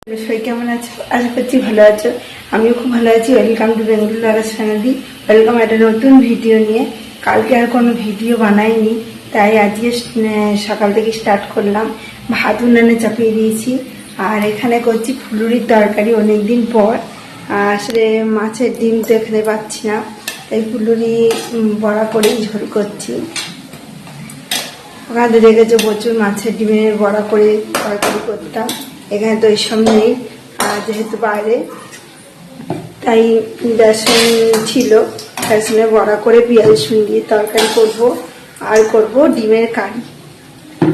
সবাই কেমন আছো? আশা করছি ভালো আছো। আমিও খুব ভালো আছি। ওয়েলকাম টু বেঙ্গল লাগাস ফ্যামিলি। ওয়েলকাম একটা নতুন ভিডিও নিয়ে। কালকে আর কোনো ভিডিও বানাইনি, তাই আজকে সকাল থেকে স্টার্ট করলাম। ভাত উনানে চাপিয়ে দিয়েছি, আর এখানে করছি ফুলুরির তরকারি অনেকদিন পর। আসলে মাছের ডিম তো এখানে পাচ্ছি না, তাই ফুলুরি বড়া করেই ঝোল করছি। ওখানে দেখেছো প্রচুর মাছের ডিমের বড়া করে তরকারি করতাম, এখানে তো এইসব নেই। আর যেহেতু বাইরে, তাই বেসন ছিল, বেসনে বড়া করে পেঁয়াজ রসুন দিয়ে তরকারি করব। আর করব ডিমের কারি,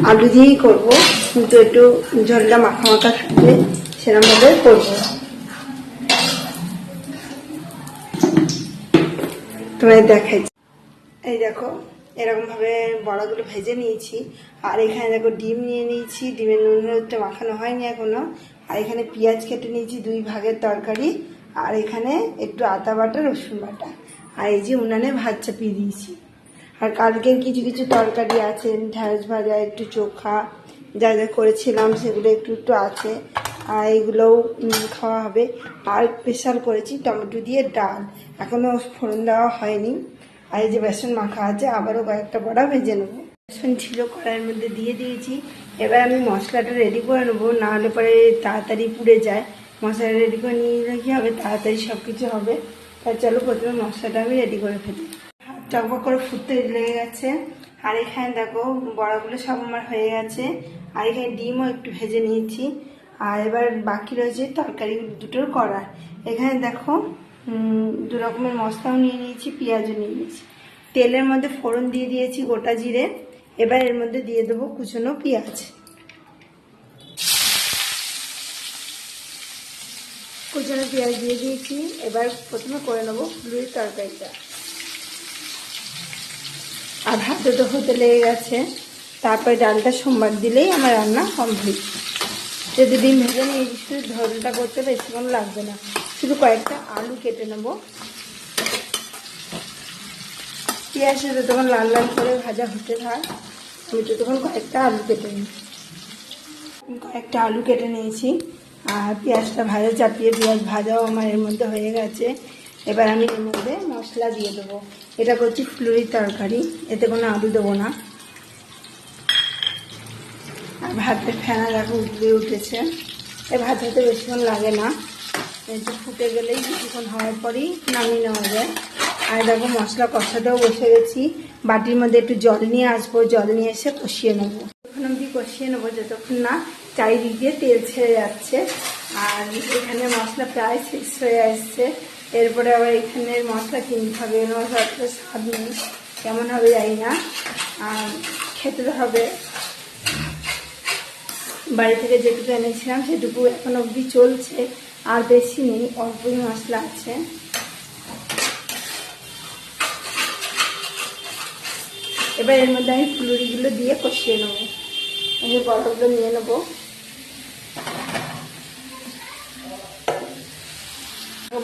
আলু দিয়েই করব, কিন্তু একটু ঝোলটা মাখা মাখা থাকবে সেরকমভাবে করবো। তোমায় দেখাই, এই দেখো এরকম ভাবে বড়াগুলো ভেজে নিয়েছি। আর এখানে দেখো ডিম নিয়ে নিয়েছি, ডিমের নুন হলুদটা মাখানো হয়নি এখনো। আর এখানে পেঁয়াজ কেটে নিয়েছি 2 ভাগের তরকারি। আর এখানে একটু আদা বাটা রসুন বাটা। আর এই যে উনানে ভাত চাপিয়ে দিয়েছি। আর কালকের কিছু কিছু তরকারি আছে, ঢ্যাঁড়স ভাজা, একটু চোখা, যা যা করেছিলাম সেগুলো একটু একটু আছে। আর এগুলোও খাওয়া হবে। আর স্পেশাল করেছি টমেটো দিয়ে ডাল, এখনো ফোড়ন দেওয়া হয়নি। আর এই যে বেসন মাখা আছে, আবারও কয়েকটা বড়া ভেজে নেবো। বেসন ছিল কড়াইয়ের মধ্যে দিয়ে দিয়েছি। এবার আমি মশলাটা রেডি করে নেবো, না হলে পরে তাড়াতাড়ি পুড়ে যায়। মশলাটা রেডি করে নিয়ে গেলে কী হবে, তাড়াতাড়ি সব কিছু হবে। তাই চলো প্রথমে মশলাটা আমি রেডি করে ফেলি। টকবক করে ফুটতে লেগে গেছে। আর এখানে দেখো বড়াগুলো সব আমার হয়ে গেছে। আর এখানে ডিমও একটু ভেজে নিয়েছি। আর এবার বাকি রয়েছে তরকারি দুটোর করার। এখানে দেখো 2 রকমের মশলাও নিয়ে নিয়েছি, পেঁয়াজও নিয়ে নিয়েছি। তেলের মধ্যে ফোড়ন দিয়ে দিয়েছি গোটা জিরে। এবার এর মধ্যে দিয়ে দেবো কুচনো পেঁয়াজ। কুচনো পেঁয়াজ দিয়ে দিয়েছি। এবার প্রথমে করে নেবো ফুলুরির তরকারিটা। আর ভাতও তো হতে লেগে গেছে, তারপরে ডালটা সোমবার দিলেই আমার রান্না কমপ্লিট। যদি ডিম ভেজে নিয়ে শুধু ঝোলটা করতে বেশিক্ষণ লাগবে না, শুধু কয়েকটা আলু কেটে নেবো। পেঁয়াজটা তো তখন লাল লাল করে ভাজা হতে থাক, আমি তো তখন কয়েকটা আলু কেটে নিই। কয়েকটা আলু কেটে নিয়েছি। আর পেঁয়াজটা ভাজা চাপিয়ে পেঁয়াজ ভাজাও আমার এর মধ্যে হয়ে গেছে। এবার আমি এর মধ্যে মশলা দিয়ে দেবো। এটা করছি ফুলুরির তরকারি, এতে কোনো আলু দেবো না। আর ভাতের ফেনা দেখো উঠলে উঠেছে। এই ভাত হতে বেশিক্ষণ লাগে না, একটু ফুটে গেলেই কিছুক্ষণ হওয়ার পরই নামিয়ে নেওয়া যায়। আর দেখো মশলা কষাতেও বসে গেছি। বাটির মধ্যে একটু জল নিয়ে আসবো, জল নিয়ে এসে কষিয়ে নেবো। তখন অবধি কষিয়ে নেবো যতক্ষণ না চারিদিক দিয়ে তেল ছেড়ে যাচ্ছে। আর এখানে মশলা প্রায় শেষ হয়ে আসছে। এরপরে আবার এখানের মশলা কিনতে হবে, মশলাটা স্বাদ নেই, কেমন হবে জানি না। আর খেতে হবে, বাড়ি থেকে যেটুকু এনেছিলাম সেটুকু এখন অবধি চলছে। আর বেশি নেই, অল্পই মশলা আছে। এবার এর মধ্যে আমি ফুলুরিগুলো দিয়ে কষিয়ে নেবো। আমি বড়গুলো নিয়ে নেবো।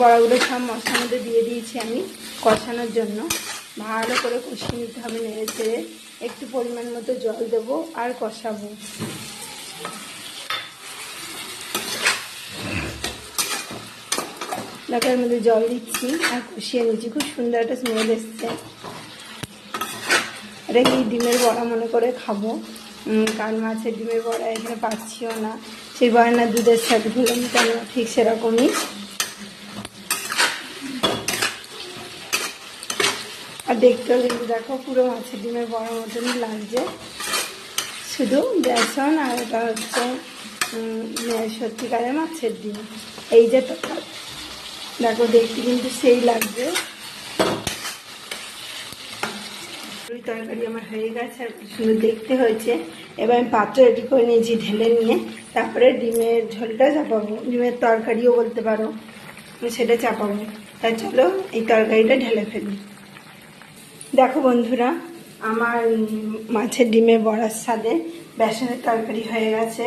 বড়গুলো সব মশলার মধ্যে দিয়ে দিয়েছি আমি কষানোর জন্য। ভালো করে কষিয়ে নিতে হবে, নেড়ে চেড়ে। একটু পরিমাণ মতো জল দেবো আর কষাবো। ডাকার মধ্যে জল দিচ্ছি আর কষিয়ে নিচ্ছি। খুব সুন্দর একটা স্মেল এসছে। এটা কি ডিমের বড়া মনে করে খাবো, কারণ মাছের ডিমের বড়া এখানে পাচ্ছিও না। সেই বড়া দুধের সাথে ভুলে নিতাম না, ঠিক সেরকমই। আর দেখতেও কিন্তু দেখো পুরো মাছের ডিমের বড়ার মতনই লাগছে, শুধু বেসন আর এটা হচ্ছে সত্যিকারের মাছের ডিম। এই যে দেখো দেখতে কিন্তু সেই লাগছে। তরকারি আমার হয়ে গেছে আর খুব সুন্দর দেখতে হয়েছে। এবার আমি পাত্র রেডি করে নিয়েছি, ঢেলে নিয়ে তারপরে ডিমের ঝোলটা চাপাবো, ডিমের তরকারিও বলতে পারো, সেটা চাপাবো। তাই চলো এই তরকারিটা ঢেলে ফেলি। দেখো বন্ধুরা, আমার মাছের ডিমের বড়ার স্বাদে বেসনের তরকারি হয়ে গেছে।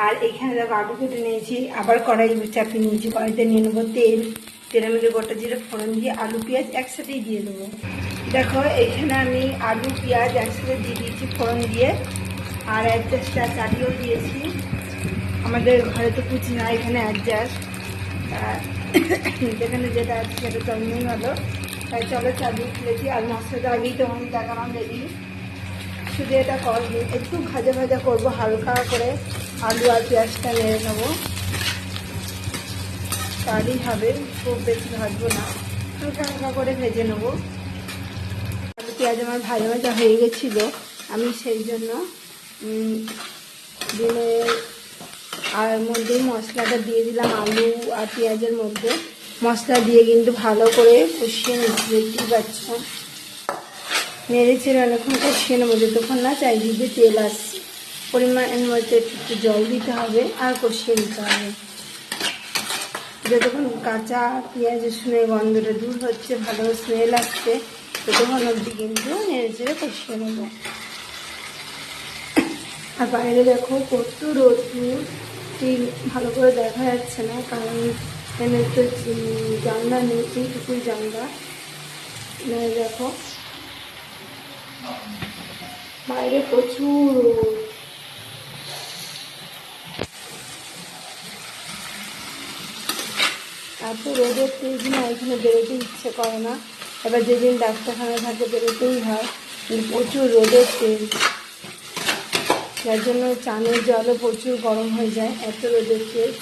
আর এখানে দেখো আলু কেটে নিয়েছি, আবার কড়াই চাপিয়ে নিয়েছি। কড়াইতে নিয়ে নেবো তেল। তেলের মধ্যে গোটা জিরে ফোড়ন দিয়ে আলু পেঁয়াজ একসাথেই দিয়ে দেবো। দেখো এখানে আমি আলু পেঁয়াজ একসাথে দিয়ে দিয়েছি ফোড়ন দিয়ে। আর একটা চাটিও দিয়েছি। আমাদের ঘরে তো কুচি না, এখানে অ্যাডজাস্ট, যেখানে যেটা আছে সেটা তো এমনি ভালো। তাই চলো চালিয়ে ফেলেছি। আর মশলাটা আগেই তো আমি দেখালাম রেডি, শুধু এটা করবো, একটু ভাজা ভাজা করবো হালকা করে, আলু আর পেঁয়াজটা নেড়ে নেবো, তাহলেই হবে, খুব বেশি ভাজবো না, হালকা হালকা করে ভেজে নেবো। আলু পেঁয়াজ আমার ভাজা ভাজা হয়ে গেছিলো, আমি সেই জন্য ডিমের আর মধ্যেই মশলাটা দিয়ে দিলাম, আলু আর পেঁয়াজের মধ্যে মশলা দিয়ে কিন্তু ভালো করে কষিয়ে নিচ্ছি, দেখতেই পাচ্ছ। নেড়ে চেড়ে অনেকক্ষণ কষিয়ে নেবো, যতক্ষণ না চারিদিকে তেল আসছে। পরিমাণের মধ্যে একটু জল দিতে হবে আর কষিয়ে নিতে হবে, যতক্ষণ কাঁচা পেঁয়াজ রসুনের গন্ধটা দূর হচ্ছে, ভালো স্মেল আসছে, ততক্ষণ অবধি কিন্তু নেড়ে চেড়ে কষিয়ে নেবো। আর বাইরে দেখো কত রোদ্দুর, ঠিক ভালো করে দেখা যাচ্ছে না, কারণ এখানে তো জানলা নেই, এইটুকুই জানলা। দেখো বাইরে প্রচুর রোদ, এত রোদের তেজ না, এখানে বেরোতে ইচ্ছে করে না। এবার যেদিন ডাক্তারখানা থাকে বেরোতেই হয়, প্রচুর রোদের তেজ, যার জন্য চানের জলও প্রচুর গরম হয়ে যায়, এত রোদের তেজ।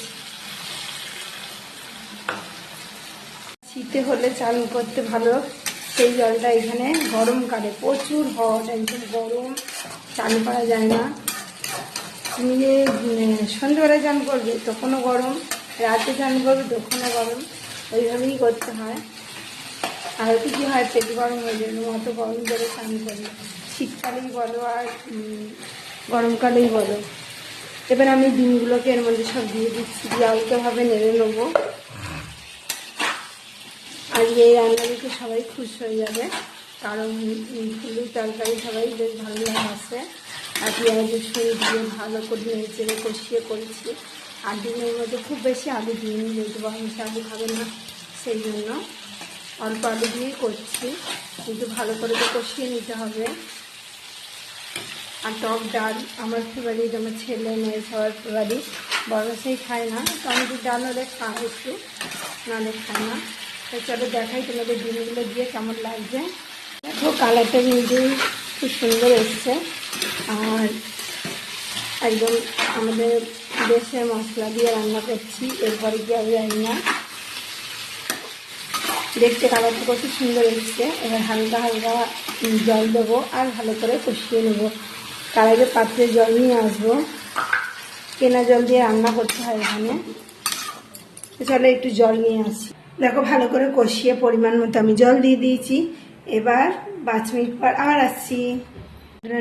শীতে হলে চান করতে ভালো, সেই জলটা এখানে গরমকালে প্রচুর হট, একদম গরম, চান করা যায় না। তুমি যে সন্ধ্যেবেলায় চান করবে তখনও গরম, রাতে চান করবে তখনও গরম, ওইভাবেই করতে হয়। আর ওতে কী হয়, পেট গরম হয়ে যাবে, অত গরম করে চান করবে, শীতকালেই বলো আর গরমকালেই বলো। এবার আমি ডিমগুলোকে এর মধ্যে সব দিয়ে দিচ্ছি, দিয়ে হালকাভাবে নেড়ে নেবো। আর এই রান্না দেখে সবাই খুশ হয়ে যাবে, কারণ ফুলুর তরকারি সবাই বেশ ভালো লাগছে। আর পেঁয়াজ রসুন দিয়ে ভালো করে নেড়ে চেড়ে কষিয়ে করেছি। আর ডিমের মধ্যে খুব বেশি আলু দিইনি, যেহেতু মানুষ আলু খাবে না, সেই জন্য অল্প আলু দিয়েই করছি, কিন্তু ভালো করে তো কষিয়ে নিতে হবে। আর টক ডাল আমার ফেভারিট, আমার ছেলে মেয়ে সবার ফেভারিট, বড় সেই খায় না, টমেটোর ডাল হলে খায় একটু, নাহলে খায় না। তো চলো দেখাই তোমাদের ডিমগুলো দিয়ে কেমন লাগছে। দেখো কালারটা কিন্তু খুব সুন্দর এসছে, আর একদম আমাদের দেশের মশলা দিয়ে রান্না করছি, এরপরে কি হবে জানি না। দেখতে কালারটা কত সুন্দর এসছে। এবার হালকা হালকা জল দেবো আর ভালো করে কষিয়ে নেবো। তার আগে পাত্রে জল নিয়ে আসবো, কেনা জল দিয়ে রান্না করতে হয় এখানে। তো চলো একটু জল নিয়ে আসি। দেখো ভালো করে কষিয়ে পরিমাণ মতো আমি জল দিয়ে দিয়েছি। এবার 5 মিনিট পর আবার আসছি।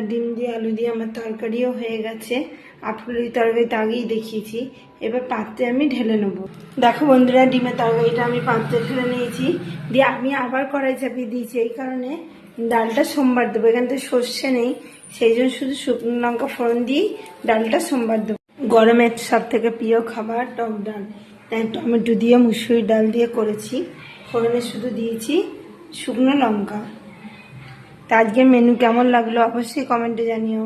ডিম দিয়ে আলু দিয়ে আমার তরকারিও হয়ে গেছে, আর ফুলুরি তরকারিটা আগেই দেখিয়েছি। এবার পাত্রে আমি ঢেলে নেবো। দেখো বন্ধুরা, ডিমের তরকারিটা আমি পাত্রে ঢেলে নিয়েছি, দিয়ে আমি আবার কড়াই চাপিয়ে দিয়েছি, এই কারণে ডালটা সোমবার দেবো। এখান থেকে সর্ষে নেই, সেই জন্য শুধু শুকনো লঙ্কা ফোড়ন দিয়েই ডালটা সোমবার দেবো। গরমের সব থেকে প্রিয় খাবার টক ডাল, তাই টমেটো দিয়ে মুসুরি ডাল দিয়ে করেছি, ফোড়নে শুধু দিয়েছি শুকনো লঙ্কা। তা আজকের মেনু কেমন লাগলো অবশ্যই কমেন্টে জানিও।